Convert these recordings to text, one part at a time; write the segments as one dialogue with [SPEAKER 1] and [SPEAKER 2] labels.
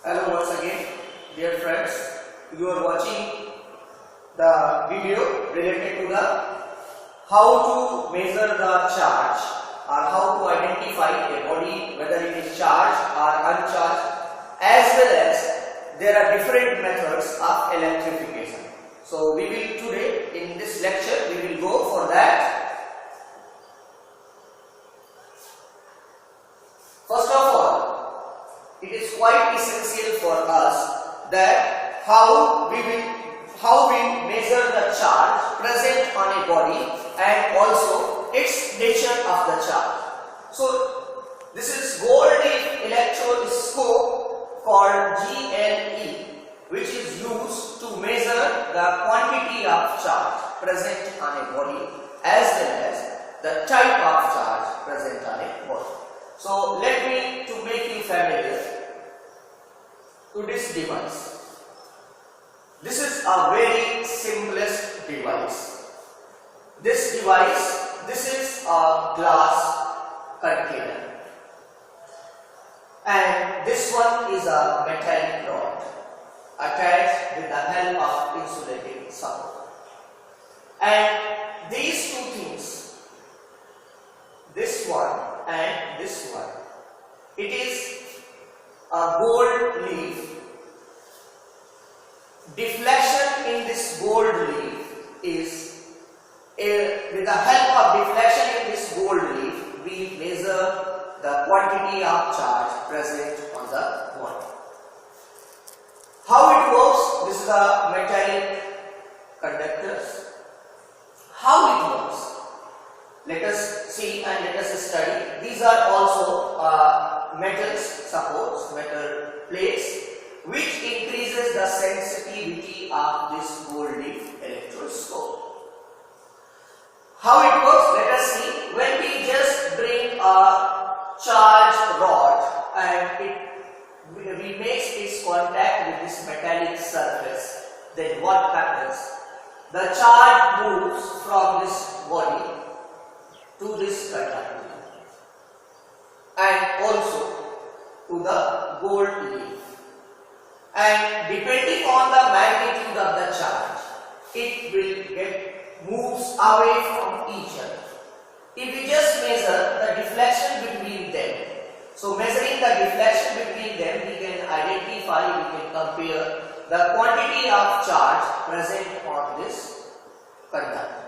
[SPEAKER 1] Hello once again, dear friends. You are watching the video related to the how to measure the charge or how to identify a body whether it is charged or uncharged, as well as there are different methods of electrification. So we will today in this lecture we will go for that. First of all, it is quite essential for us that how we measure the charge present on a body and also its nature of the charge. So this is gold leaf electroscope called GLE, which is used to measure the quantity of charge present on a body as well as the type of charge present on a body. So let me to make you familiar to this device. This is a very simplest device. This is a glass container, and this one is a metallic rod attached with the help of insulating support. And these two things, this one and this one, it is a gold leaf. Deflection in this gold leaf is with the help of deflection in this gold leaf we measure the quantity of charge present on the body. How it works? This is the metallic conductors. How it works? Let us see and let us study. These are also metal supports, metal plates, which increases the sensitivity of this gold leaf electroscope. How it works? Let us see. When we just bring a charged rod and we make its contact with this metallic surface, then what happens? The charge moves from this body to this conductor and also to the gold leaf. And depending on the magnitude of the charge, it will moves away from each other. If we just measure the deflection between them, so measuring the deflection between them, we can identify, we can compare the quantity of charge present on this conductor.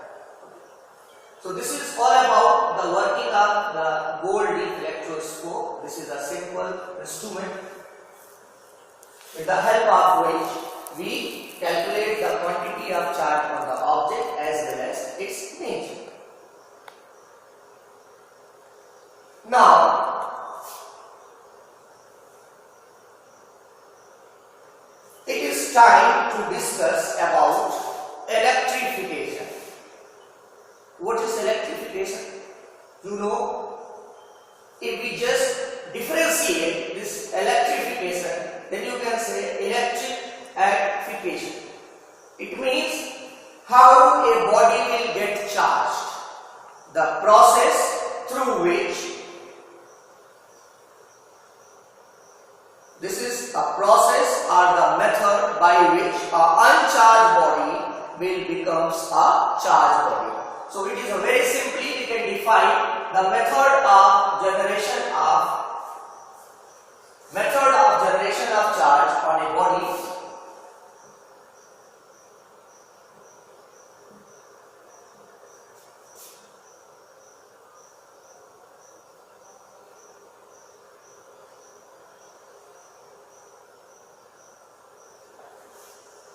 [SPEAKER 1] So this is all about the working of the gold leaf electroscope. This is a simple instrument with the help of which we calculate the quantity of charge on the object as well as its nature. Now, it is time to discuss about electrification. What is electrification? You know, if we just differentiate this electrification, then you can say electrification. It means how a body will get charged, the process through which, this is a process or the method by which an uncharged body will becomes a charged body. So it is a very simply we can define the method of generation of charge on a body.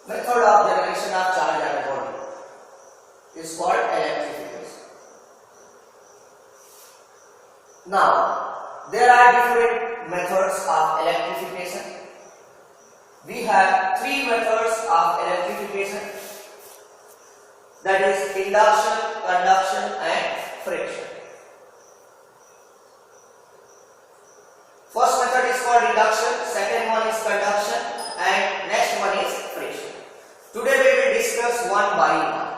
[SPEAKER 1] Method of generation of charge on a body is called electrification. Now, there are different methods of electrification. We have three methods of electrification, that is induction, conduction and friction. First method is called induction, second one is conduction and next one is friction. Today we will discuss one by one.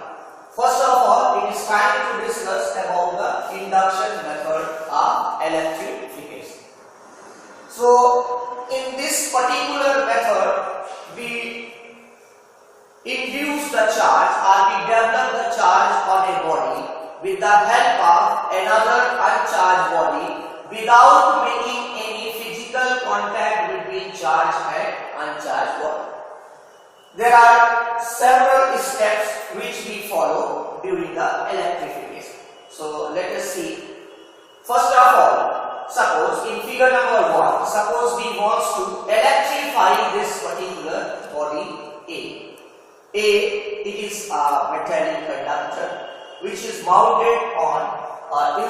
[SPEAKER 1] First of all, it is time to discuss about the induction method of electrification. So in this particular induce the charge or we develop the charge on a body with the help of another uncharged body without making any physical contact between charged and uncharged body. There are several steps which we follow during the electrification. So let us see. First of all, suppose in figure number 1, suppose we want to electrify this particular body A. It is a metallic conductor which is mounted on an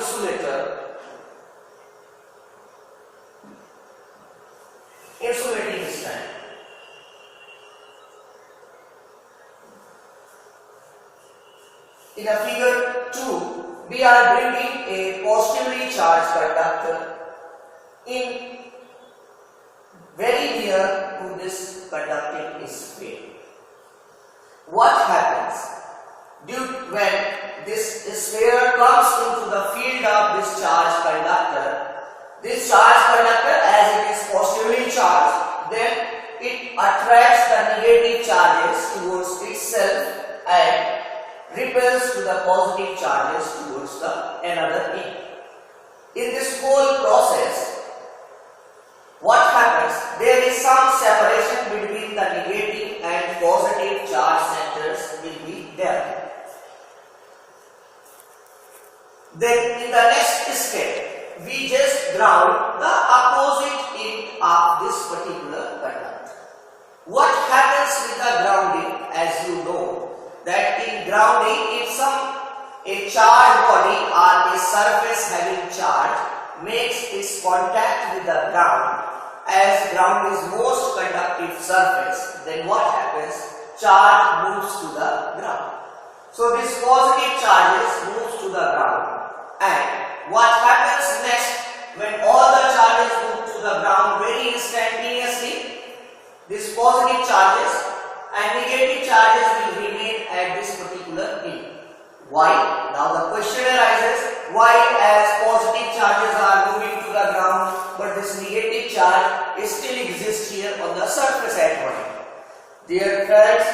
[SPEAKER 1] insulating stand. In a figure 2, we are bringing a positively charged conductor in very near to this conducting sphere. What happens? When this sphere comes into the field of this charged conductor, as it is positively charged, then it attracts the negative charges towards itself and repels to the positive charges towards the another end. In this whole process, what happens? There is some separation between the negative and positive charge centers will be there. Then in the next step, we just ground the opposite end of this particular conductor. What happens with the grounding? As you know, that in grounding, if a charged body or a surface having charge makes its contact with the ground, as ground is most conductive surface, then what happens? Charge moves to the ground. So this positive charges moves to the ground, and what happens next when all the charges move to the ground very instantaneously? This positive charges and negative charges will remain at this particular end. Why? Now the question arises, why as positive charges are moving to the ground but this negative charge still exists here on the surface at point? Dear friends,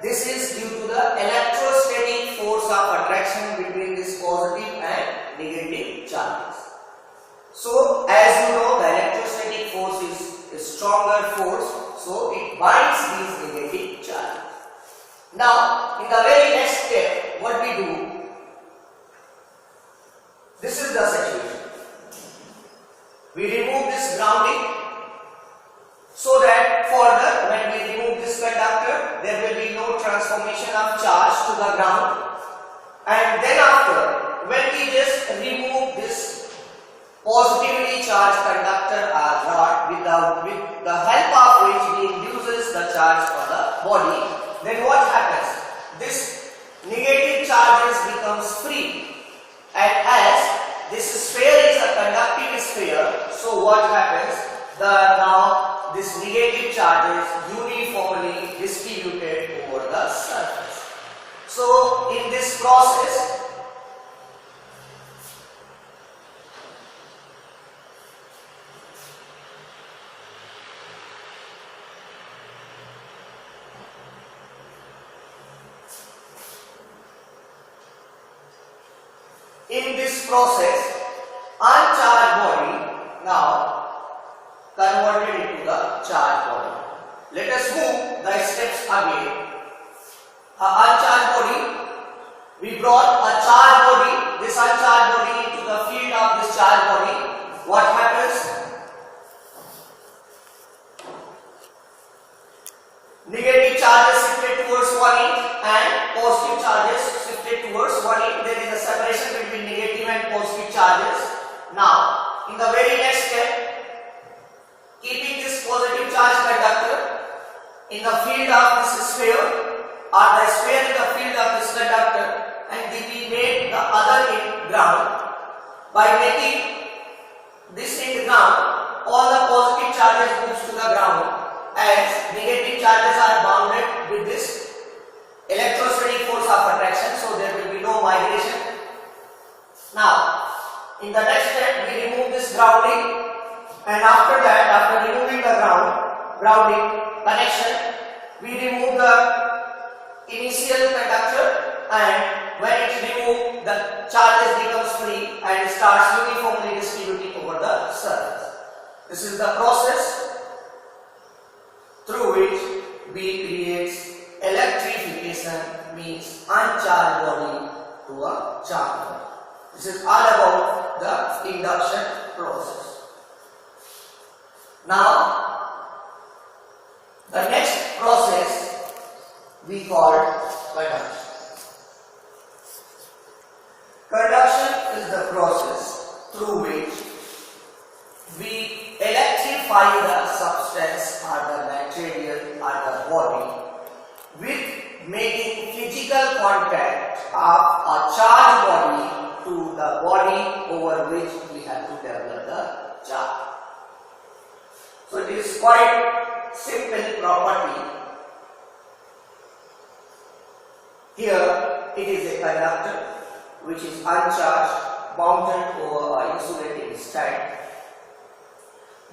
[SPEAKER 1] this is due to the electrostatic force of attraction between this positive and negative charges. So as you know, the electrostatic force is a stronger force, so it binds these negative charges. Now, in the very next step, what we do, this is the situation. We remove this grounding so that further, when we remove this conductor, there will be no transformation of charge to the ground. And then after, when we just remove this positively charged conductor rod with the help of which we induces the charge for the body, then what happens? This negative charges becomes free, and as this sphere is a conductive sphere, so what happens? Now this negative charges uniformly distributed over the surface. So in this process, uncharged body now converted into the charged body. Let us move the steps again. Uncharged body, we brought a charged body, this uncharged body into the field of this charged body. What happens? Negative charges shifted towards one end and positive charges shifted towards one end. There is a separation between negative and positive charges. Now, in the very next step, keeping this positive charge conductor in the field of this sphere, or the sphere in the field of this conductor, and we made the other end ground. By making this end ground, all the positive charges moves to the ground, as negative charges are bounded with this electrostatic force of attraction, so there will be no migration. Now, in the next step, we remove this grounding, and after that, after removing the grounding connection, we remove the initial conductor, and when it's removed, the charges becomes free and starts uniformly distributing over the surface. This is the process through which we create electrification, means uncharged body to a charged body. This is all about the induction process. Now, the next process we call conduction. Conduction is the process through which we electrify the substance or the material or the body with making physical contact of a charged body to the body over which we have to develop the charge. So it is quite simple property. Here it is a conductor which is uncharged, mounted over an insulating stand.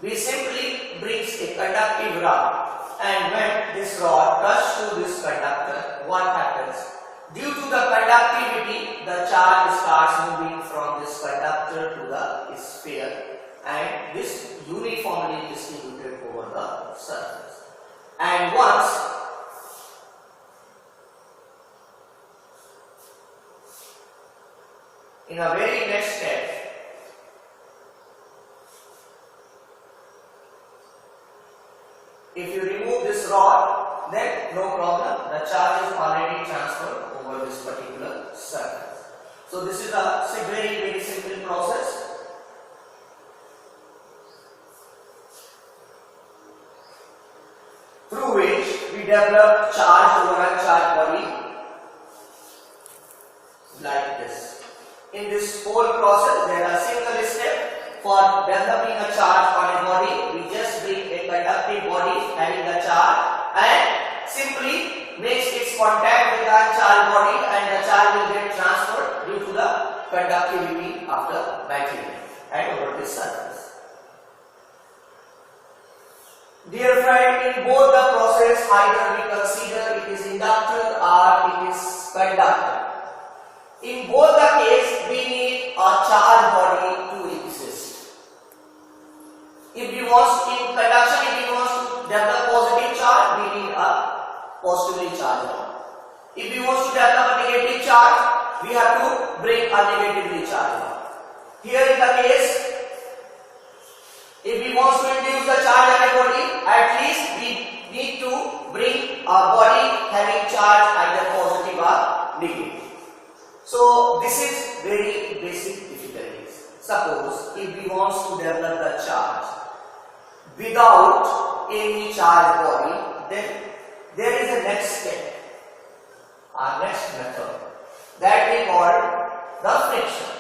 [SPEAKER 1] We simply brings a conductive rod, and when this rod touches to this conductor, what happens? Due to the conductivity, the charge starts moving from this conductor to the sphere, and this uniformly distributed over the surface. And once in a very next step, if you remove this rod, then no problem, the charge is already transferred over this particular surface. So this is a very simple process. Through which we develop charge over uncharged body like this. In this whole process, there are single step. For developing a charge on a body, we just bring a conductive body having a charge and simply makes its contact with the uncharged body, and the charge will get transferred due to the conductivity of the material and over this surface. Dear friend, in both the process, either we consider it is inductor or it is conductor. In both the case, we need a charged body to exist. If we want, in conduction, if we want to develop positive charge, we need a positively charged body. If we want to develop a negative charge, we have to bring a negatively charged body. Here in the case, if we want to induce the charge on a body, at least we need to bring a body having charge either positive or negative. So this is very basic difficulties. Suppose if we want to develop the charge without any charged body, then there is a next step, our next method, that we call the friction.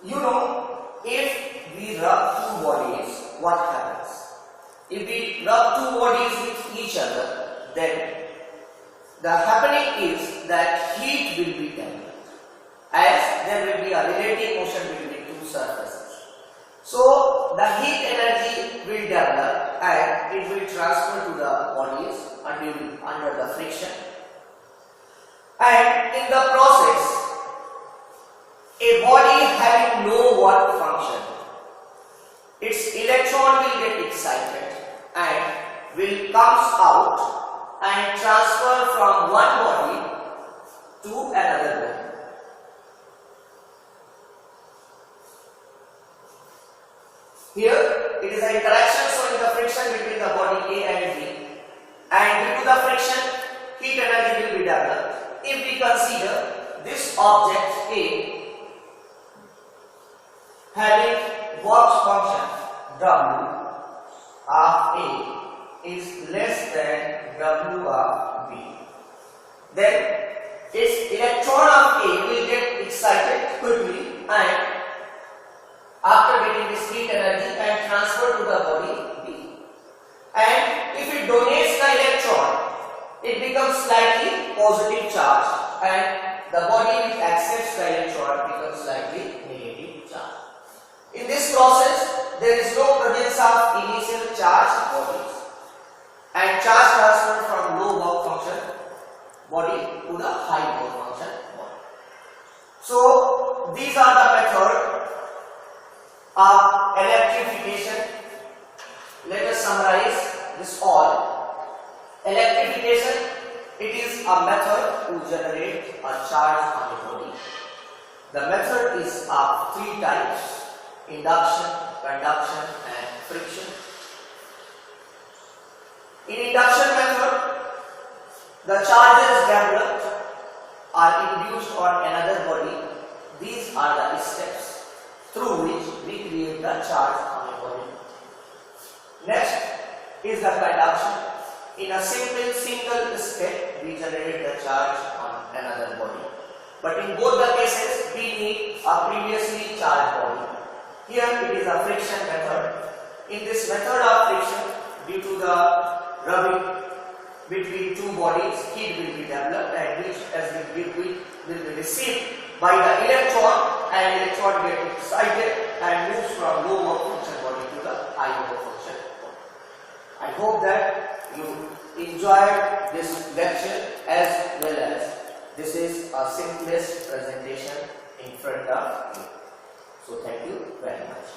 [SPEAKER 1] You know, if we rub two bodies, what happens? If we rub two bodies with each other, then the happening is that heat will be developed, as there will be a relative motion between two surfaces. So the heat energy will develop and it will transfer to the bodies under the friction. And in the process, a body having no work function, its electron will get excited and will comes out and transfer from one body to another body. Here it is an interaction showing the friction between the body A and B, and due to the friction, heat energy will be developed. If we consider this object A having work function W of A is less than W of B, then its electron of A will get excited quickly and after getting this heat energy and transfer to the body B. And if it donates the electron, it becomes slightly positive charge, and the body which accepts the electron becomes slightly negative charge. In this process, there is no presence of initial charged bodies. and charge transfer from low work function body to the high work function body. So these are the methods of electrification. Let us summarize this all. Electrification, it is a method to generate a charge on a body. The method is of three types: induction, conduction and friction. In induction method, the charges developed are induced on another body. These are the steps through which we create the charge on a body. Next is the conduction. In a single step, we generate the charge on another body. But in both the cases, we need a previously charged body. Here it is a friction method. In this method of friction, due to the rubbing between two bodies, heat will be developed, and which as will be received by the electron, and electron gets excited and moves from low work function body to the high work function body. I hope that you enjoyed this lecture, as well as this is a simplest presentation in front of you. So thank you very much.